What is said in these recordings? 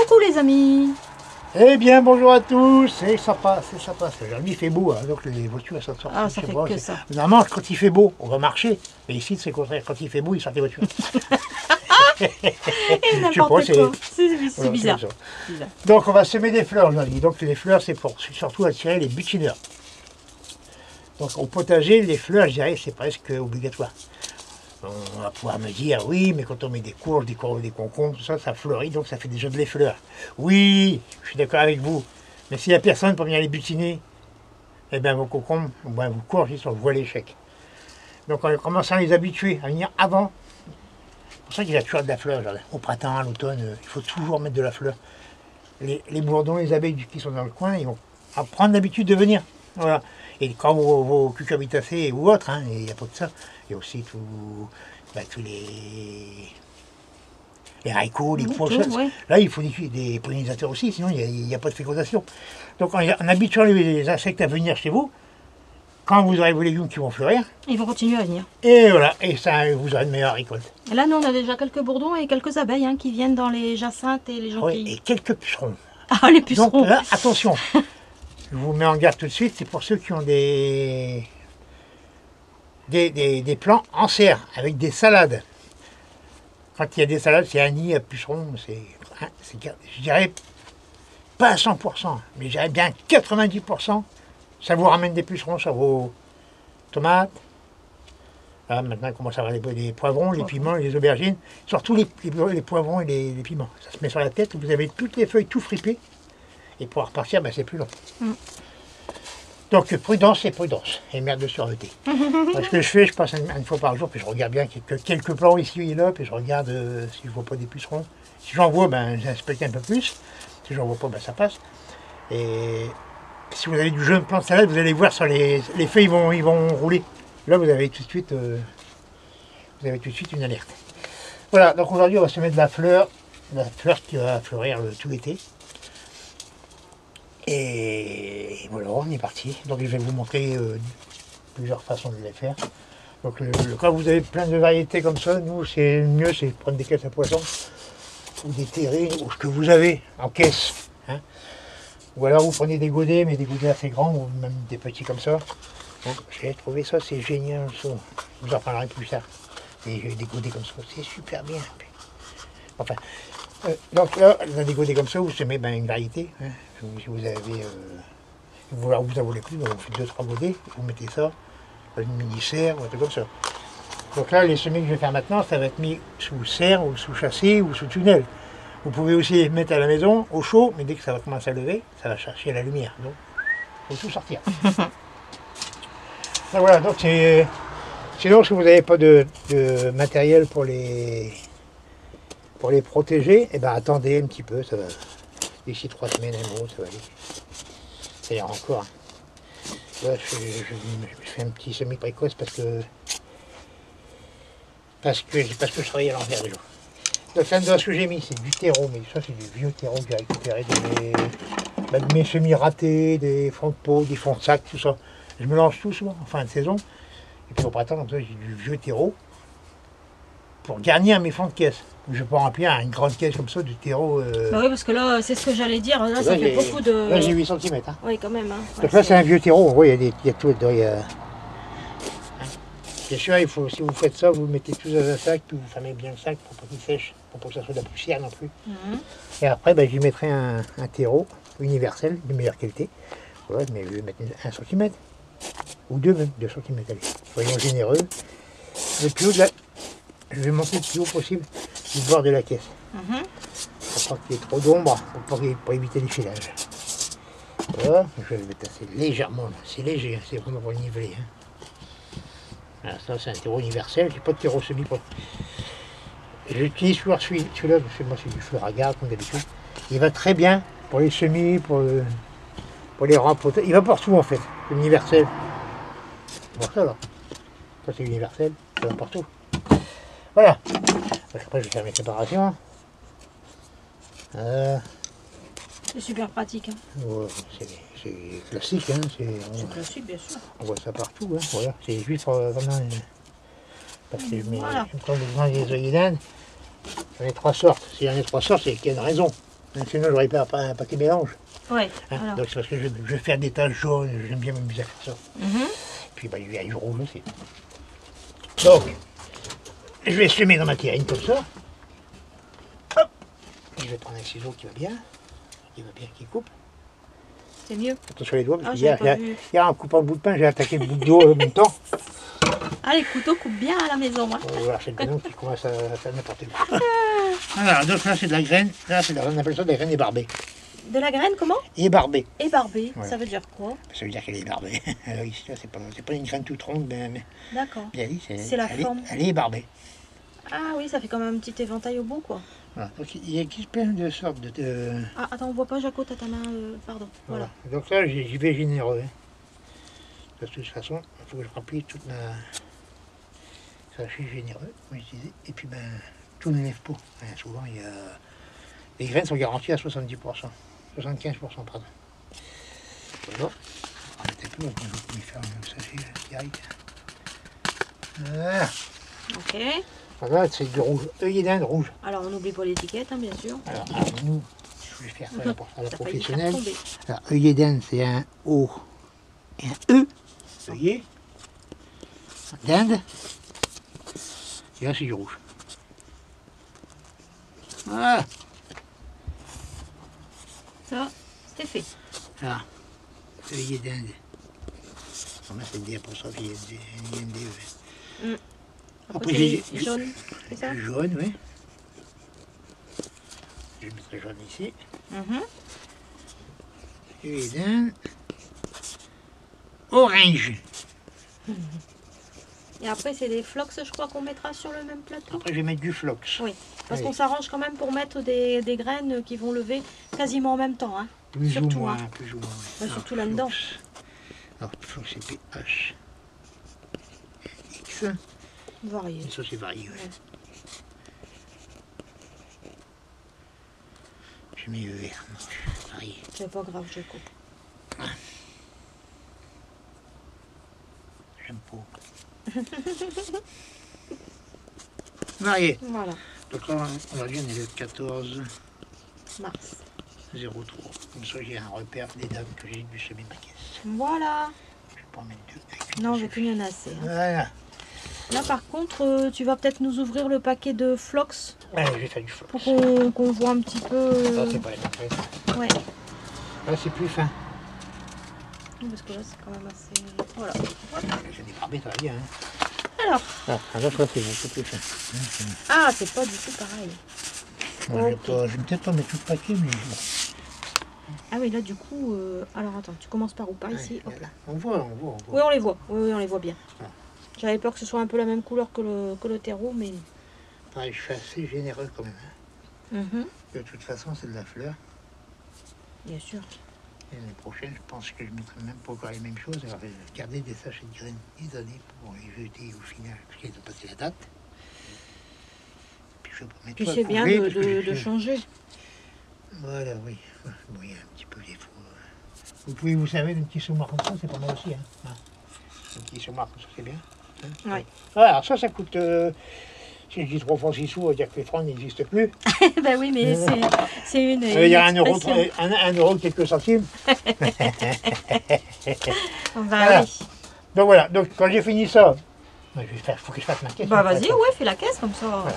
Coucou les amis. Eh bien, bonjour à tous, et ça passe, Aujourd'hui, il fait beau, hein, donc les voitures, ça sort. Ah, ça fait que ça. Normalement, quand il fait beau, on va marcher, mais ici, c'est le contraire. Quand il fait beau, ils sortent les voitures. Et n'importe quoi. C'est bizarre. Bizarre. Donc, on va semer des fleurs aujourd'hui. Donc, les fleurs, c'est pour surtout attirer les butineurs. Donc, au potager, les fleurs, je dirais, c'est presque obligatoire. On va pouvoir me dire, oui, mais quand on met des courges, des concombres, tout ça, ça fleurit, donc ça fait déjà de les fleurs. Oui, je suis d'accord avec vous. Mais s'il n'y a personne pour venir les butiner, eh bien vos concombres, vos courges, ils sont voués à l'échec. Donc on commence à les habituer à venir avant. C'est pour ça qu'il y a toujours de la fleur. Genre, au printemps, à l'automne, il faut toujours mettre de la fleur. Les bourdons, les abeilles qui sont dans le coin, ils vont prendre l'habitude de venir. Voilà. Et quand vos cucurbitacées ou autres, hein, il n'y a pas que ça, il y a aussi tous les haricots, les pois. Ouais. Là, il faut des pollinisateurs aussi, sinon il n'y a pas de fécondation. Donc en habituant les insectes à venir chez vous, quand vous aurez vos légumes qui vont fleurir, ils vont continuer à venir. Et voilà, et ça, vous aurez une meilleure récolte. Et là, nous, on a déjà quelques bourdons et quelques abeilles qui viennent dans les jacinthes et les jonquilles. Oui, et quelques pucerons. Ah, les pucerons. Donc là, attention. Je vous mets en garde tout de suite, c'est pour ceux qui ont des plants en serre, avec des salades. Quand il y a des salades, c'est anis à pucerons, je dirais pas à 100%, mais je dirais bien 90%, ça vous ramène des pucerons sur vos tomates. Là, maintenant, il commence à avoir les poivrons, les piments, les aubergines, surtout les poivrons et les piments. Ça se met sur la tête, vous avez toutes les feuilles tout fripées. Et pour repartir, c'est plus long. Donc prudence et prudence, et merde de sûreté. Ce que je fais, je passe une fois par jour, puis je regarde bien quelques plants ici et là, puis je regarde si je ne vois pas des pucerons. Si j'en vois, j'inspecte un peu plus. Si j'en vois pas, ça passe. Et si vous avez du jeune plant de salade, vous allez voir sur les feuilles, ils vont rouler. Là, vous avez tout de suite une alerte. Voilà, donc aujourd'hui, on va semer de la fleur qui va fleurir tout l'été. Et voilà, on est parti. Donc je vais vous montrer plusieurs façons de les faire. Donc quand vous avez plein de variétés comme ça, nous c'est mieux, c'est de prendre des caisses à poissons ou des terrines ou ce que vous avez en caisse. Hein. Ou alors vous prenez des godets, mais des godets assez grands ou même des petits comme ça. Donc j'ai trouvé ça, c'est génial. Ça. Je vous en parlerai plus tard. Et j'ai des godets comme ça, c'est super bien. Enfin, donc là, dans des godets comme ça, vous semez une variété. Hein. Si vous avez, vous en voulez plus, vous faites 2-3 godets, vous mettez ça, une mini-serre ou un truc comme ça. Donc là, les semis que je vais faire maintenant, ça va être mis sous serre ou sous châssis ou sous tunnel. Vous pouvez aussi les mettre à la maison, au chaud, mais dès que ça va commencer à lever, ça va chercher la lumière. Donc, il faut tout sortir. Donc voilà, donc c'est... Sinon, si vous n'avez pas de matériel pour les protéger, eh attendez un petit peu, ça va. D'ici 3 semaines, un mois, ça va aller. Ça ira encore. Là, je fais un petit semi précoce parce que je travaille à l'envers déjà. Donc là, ce que j'ai mis, c'est du terreau, mais ça c'est du vieux terreau que j'ai récupéré de mes semis ratés, des fonds de pot, des fonds de sac, tout ça. Je mélange tout souvent en fin de saison. Et puis au printemps, comme ça, j'ai du vieux terreau pour garnir mes fonds de caisse. Je peux remplir une grande caisse comme ça de terreau. Bah oui, parce que là, c'est ce que j'allais dire. Là, ça fait beaucoup de. Là, j'ai 8 cm. Hein. Oui, quand même. Hein. Donc là, c'est un vieux terreau. On voit, il y a tout dedans. Bien sûr, si vous faites ça, vous mettez tout dans un sac, puis vous fermez bien le sac pour pas qu'il sèche, pour pas que ça soit de la poussière non plus. Et après, j'y mettrai un terreau universel de meilleure qualité. Voilà, mais je vais mettre 1 cm. Ou 2 même, 2 cm. Allez, soyons généreux. Le plus haut de je vais monter le plus haut possible du bord de la caisse. Pour pas qu'il y ait trop d'ombre, pour éviter les filages. Voilà, je vais le mettre assez légèrement, c'est léger, c'est vraiment pour le niveler. Hein. Voilà, ça c'est un terreau universel, j'ai pas de terreau semi-pot. J'utilise toujours celui-là, parce que moi c'est du fleur à garde comme d'habitude. Il va très bien pour les semis, pour les rampes, il va partout en fait, l'universel. Bon ça là, ça c'est universel, ça va partout. Voilà. Après, je vais faire mes séparations. C'est super pratique. Hein. Ouais, c'est classique. Hein. C'est classique, bien sûr. On voit ça partout. Hein. Voilà. C'est juste vraiment... Parce que je prends le grand des oïdènes. J'en ai 3 sortes. S'il y en a 3 sortes, c'est qu'il y a une raison. Sinon, j'aurais pas un paquet mélange. Ouais, Hein. voilà. Donc c'est parce que je vais faire des taches jaunes, j'aime bien m'amuser à faire ça. Mhm. Puis bah, il y a du rouge aussi. Donc, je vais semer dans ma terrine comme ça. Hop. Je vais prendre un ciseau qui va bien, qui coupe. C'est mieux. Attention les doigts, parce Ah, qu'il j'avais pas vu. y a en coupant le bout de pain, j'ai attaqué le bout de dos en même temps. Ah, les couteaux coupent bien à la maison. Hein. Voilà, c'est le canon qui commence à faire n'importe quoi. Voilà, donc là c'est de la graine, là c'est on appelle ça de la graine ébarbée. De la graine, comment? Ébarbée. Ébarbée, Ouais. ça veut dire quoi? Ça veut dire qu'elle est ébarbée. Alors ici, là, c'est pas une graine toute ronde, mais D'accord. bien dit, C'est la forme. Elle est ébarbée. Ah oui, ça fait comme un petit éventail au bout, quoi. Voilà. Donc il existe plein de sortes de... Ah, attends, on voit pas, Jaco, t'as ta main, pardon. Voilà. Donc là, j'y vais généreux. Hein. De toute façon, il faut que je remplisse toute ma... Ça, je suis généreux, comme je disais. Et puis, ben, tout ne lève pas. Hein, souvent, il y a... Les graines sont garanties à 70%. 75%, pardon. Voilà. On va mettre un peu, je vais faire un sachet direct. Voilà. Ok. Voilà, c'est du rouge. Œillet d'Inde rouge. Alors, on n'oublie pas l'étiquette, hein, bien sûr. Alors, nous, je vais faire ça à la T'as failli faire professionnelle. tomber. Alors, œillet d'Inde, c'est un O et un E. Œillet d'Inde. Et là, c'est du rouge. Voilà. Ça, c'était fait. Voilà. Œillet d'Inde. On a fait des pour ça, il y a des Mm. Après, Après, j'ai c'est jaune, c'est ça? jaune, oui. Je mettrai jaune ici. Mhm. Œillet d'Inde. Orange. Et après, c'est des flox, je crois, qu'on mettra sur le même plateau. Après, je vais mettre du flox. Oui, parce Oui. qu'on s'arrange quand même pour mettre des graines qui vont lever quasiment en même temps. Hein. Plus Surtout, ou moins, hein. plus ou moins. Bah, Alors, surtout là-dedans. flox. Alors, flox, c'est PH. X. Varié. Et ça, c'est varié. Ouais. Ouais. Je mets vert, donc varié. C'est pas grave, je coupe. J'aime pas. Varié. Voilà, Donc là, aujourd'hui, on est le 14 mars. 03. Comme ça, j'ai un repère des dames que j'ai dû semer ma caisse. Voilà. Je vais pas en mettre deux. Avec une, Non, ça j'ai suffit. plus en assez. Hein. Voilà. Là, par contre, tu vas peut-être nous ouvrir le paquet de flox Ouais, je vais faire du flox. pour qu'on voit un petit peu. Ça, c'est pas la même chose. Ouais. Là, c'est plus fin. Parce que là, c'est quand même assez. Voilà. J'ai des barbés, ça va bien. Hein. Alors. Ah, là, ça, c'est beaucoup plus fin. Ah, c'est pas du tout pareil. Moi, Ok. je vais peut-être pas mettre tout le paquet, mais Ah oui, là, du coup. Alors, attends, tu commences par où? Par ici. Hop là. on voit. Oui, on les voit. Oui, on les voit bien. Ah. J'avais peur que ce soit un peu la même couleur que le terreau, mais. Ouais, je suis assez généreux quand même. Hein. Mhm. De toute façon, c'est de la fleur. Bien sûr. Et l'année prochaine, je pense que je ne mettrai même pas encore les mêmes choses. Alors, je vais garder des sachets de graines isolés pour les jeter au final, parce qu'ils ont passé la date. Puis, je vais pas mettre Puis ça c'est au bien congelé, de, parce que de, je de sais- changer. Voilà, oui. Bon, il y a un petit peu des faux. Vous pouvez vous servir d'un petit saumon comme ça, c'est pas mal aussi. Hein. Un petit saumon comme ça, c'est bien. Hein. Ouais. Voilà, ça coûte. Si je dis 3 francs 6 sous, on va dire que les francs n'existent plus. Ben oui, mais c'est une. Il y a un euro, expression. un euro quelques centimes. Ben Voilà. oui. Donc voilà, donc quand j'ai fini ça, il faut que je fasse ma caisse. Bah vas-y, ouais, fais la caisse comme ça. Ouais.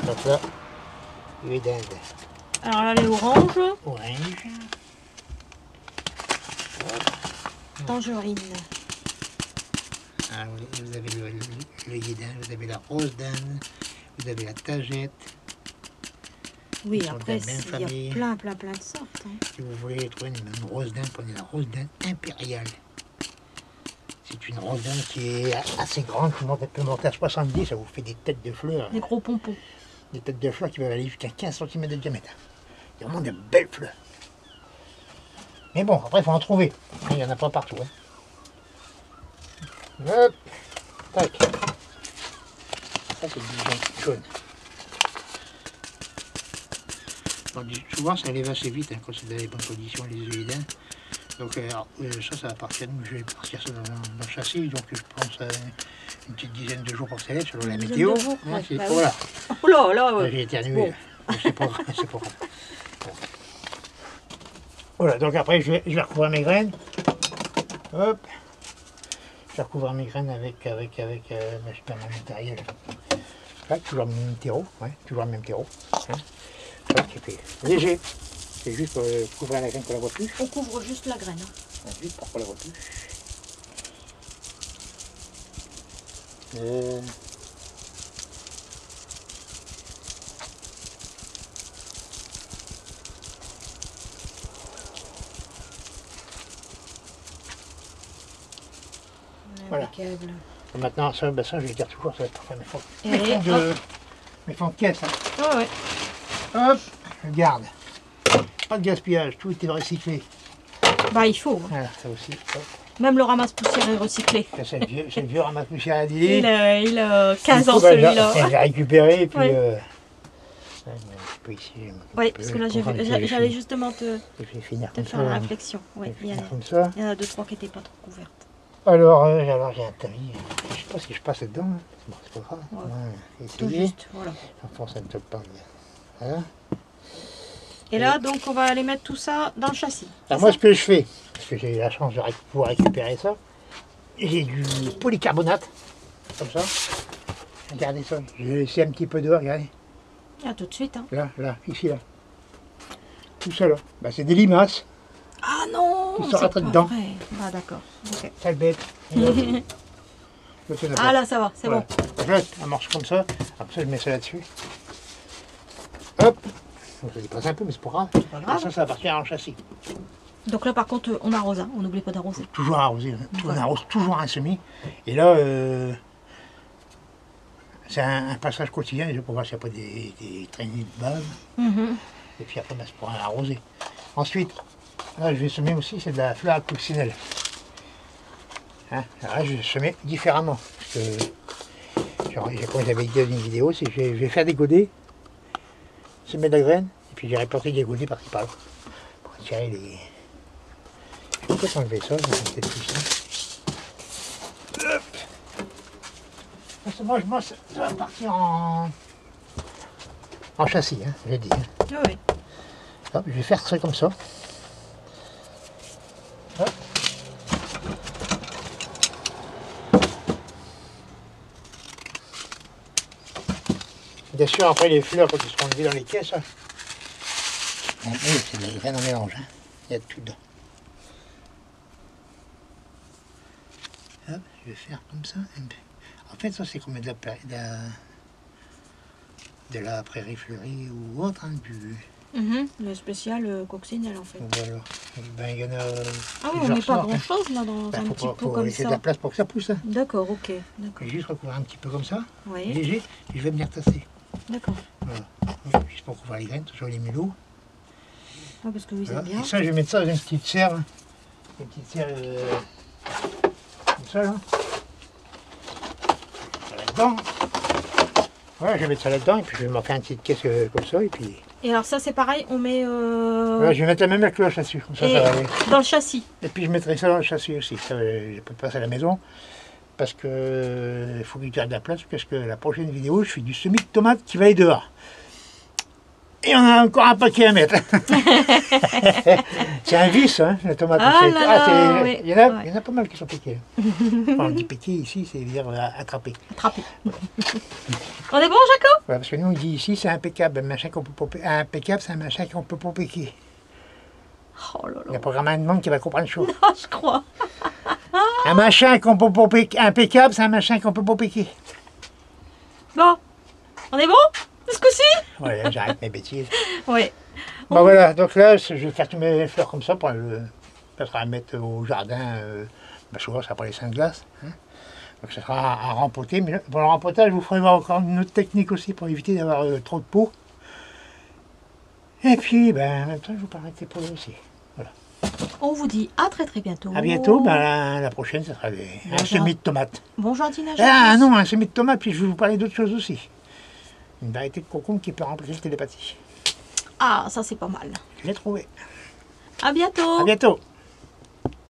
Donc là, huile d'Inde, Alors là, les oranges, orange. tangerine. Ah, vous avez le lait d'Inde, vous avez la rose d'Inde, vous avez la tagette. Oui, Ils sont de après, la même il y famille. a plein de sortes. Hein. Si vous voulez trouver une rose d'Inde, prenez la rose d'Inde impériale. C'est une rose d'Inde qui est assez grande, qui peut monter à 70, ça vous fait des têtes de fleurs. Des gros pompons. Des têtes de fleurs qui peuvent aller jusqu'à 15 cm de diamètre. Il y a vraiment de belles fleurs. Mais bon, après, il faut en trouver. Il n'y en a pas partout. Hein. Hop, tac. Ça, c'est du jaune. Bon, souvent, ça lève assez vite hein, quand c'est dans les bonnes conditions, les œillets d'Inde. Donc, ça va partir. Je vais partir ça dans le châssis. Donc, je pense à une petite dizaine de jours pour que ça lève selon la Une dizaine météo. de jours, Hein, ouais, c'est- bah oui. voilà. Oh là, là, ouais. J'ai éternué. Bon. Là. Mais c'est pas grave. C'est pas grave. Bon. Voilà, donc après je vais recouvrir mes graines. Hop. Je vais recouvrir mes graines avec mon matériel. Là, toujours le même terreau, ouais, toujours le même terreau. Hein. Hop, et puis, léger. C'est juste pour couvrir la graine qu'on la voit plus. On couvre juste la graine. Hein. Juste pour qu'on la voit plus. Voilà. Impeccable. Maintenant, ça, ben ça, je vais dire toujours, ça va être pour faire Et allez, mes fonds de caisse. Hein. Oh, ouais. Hop, je garde. Pas de gaspillage, tout est recyclé. Bah, il faut. Voilà, ça aussi. Hop. Même le ramasse-poussière est recyclé. C'est le vieux ramasse-poussière à Lily. Il a 15 ans Du coup, ben, celui-là. j'ai récupéré et puis. Ouais. Un petit peu ici. Oui, parce que là, j'allais justement te finir comme faire ça. la réflexion. Ouais, il y Comme ça. en a 2-3 qui n'étaient pas trop couvertes. Alors j'ai un tamis. Je sais pas si je passe dedans. Hein. Bon, c'est pas grave. Ouais. Ouais, Tout juste, voilà. J'enfonce un peu pas. Voilà. Et là, donc, on va aller mettre tout ça dans le châssis. Alors moi, ce que je fais, parce que j'ai eu la chance de pouvoir récupérer ça, j'ai du polycarbonate, comme ça. Regardez ça, j'ai laissé un petit peu dehors, regardez. Ah, tout de suite, hein. Là, ici, là. Tout ça, là. Bah, c'est des limaces. Ah non, Ils sont c'est rentrés pas dedans. vrai. Ah, d'accord. Ok. Sale bête. Ah là, ça va, c'est voilà. bon. Je laisse un morceau comme ça, après ça, je mets ça là-dessus. Hop. Je dépasse un peu, mais c'est pas grave. Ça va partir en châssis. Donc là, par contre, on arrose, hein. On n'oublie pas d'arroser. Toujours arrosé. On Voilà. arrose toujours un semis. Et là, c'est un passage quotidien, déjà pour voir s'il n'y a pas des traînées de bave. Et puis après, ben, c'est pour arroser. Ensuite, là, je vais semer aussi, c'est de la fleur à coccinelle. Hein, alors là, je vais semer différemment. Parce que, genre, comme j'avais dit dans une vidéo, c'est que je vais faire des godets, semer de la graine, et puis j'ai réparti des godets par-ci par-là. Pour tirer les. Je vais peut-être enlever ça, c'est peut-être plus simple. Hop. Moi, ça va partir en châssis, hein, j'ai dit. Hein. Ah oui. Hop, je vais faire ça comme ça. Hop. Bien sûr, après les fleurs, quand ils seront levées dans les caisses, hein. Oui, c'est des graines en mélange, hein. Il y a de tout dedans. Hop, je vais faire comme ça. En fait, ça c'est comme de la prairie fleurie ou autre, hein, Le spécial coccinelle, en fait. Voilà. Ben, il y en a. Ah oui, on met pas grand-chose là dans Ben, un petit pot faut comme laisser de ça. la place pour que ça pousse. Hein. D'accord, ok. Je D'accord. vais juste recouvrir un petit peu comme ça, Oui, léger, et je vais venir tasser. d'accord. Voilà. Juste pour couvrir les graines, toujours les mulots. Ah, parce que vous Voilà. aimez bien. Et ça, je vais mettre ça dans une petite serre. Hein. Une petite serre comme ça, là. Ça là-dedans. Voilà, je vais mettre ça là-dedans, et puis je vais m'en faire une petite caisse comme ça, et puis. Et alors ça, c'est pareil, on met Voilà, je vais mettre la même cloche là-dessus, comme ça, et ça va aller. dans le châssis. Et puis je mettrai ça dans le châssis aussi. Ça, je peux passer à la maison. Parce que il faut que je garde la place, parce que la prochaine vidéo, je fais du semis de tomates qui va aller dehors. Et on a encore un paquet à mettre. C'est un vice, hein, la tomate. Ah là là, oui. Il y en a pas mal qui sont piqués. Enfin, on dit piquer ici, c'est dire attraper. Attrapé. On est bon, Jaco? Ouais, parce que nous, on dit ici, c'est impeccable. Un machin qu'on peut pas, impeccable, c'est un machin qu'on peut pas piquer. Oh là Il y là. a pas vraiment un monde qui va comprendre chaud. Ah, je crois. Un machin qu'on peut pas piquer, impeccable, c'est un machin qu'on peut pas piquer. Bon, on est bon? Ce coup-ci? Ouais, j'arrête mes bêtises. Oui. Bon voilà, donc là, je vais faire toutes mes fleurs comme ça pour peut-être à mettre au jardin. Souvent, ça prend les seins de glace. Hein. Donc ça sera à rempoter. Mais là, pour le rempotage, je vous ferai voir encore une autre technique aussi pour éviter d'avoir trop de peau. Et puis, en même temps, je vous parlerai de ces pots aussi. Voilà. On vous dit à très bientôt. À bientôt. La prochaine, ça sera un semis de tomates. Bon jardinage. Ah non, un semis de tomates, puis je vais vous parler d'autres choses aussi. Une variété de concombre qui peut remplacer le télépathie. Ah, ça c'est pas mal. Je l'ai trouvé. À bientôt. À bientôt.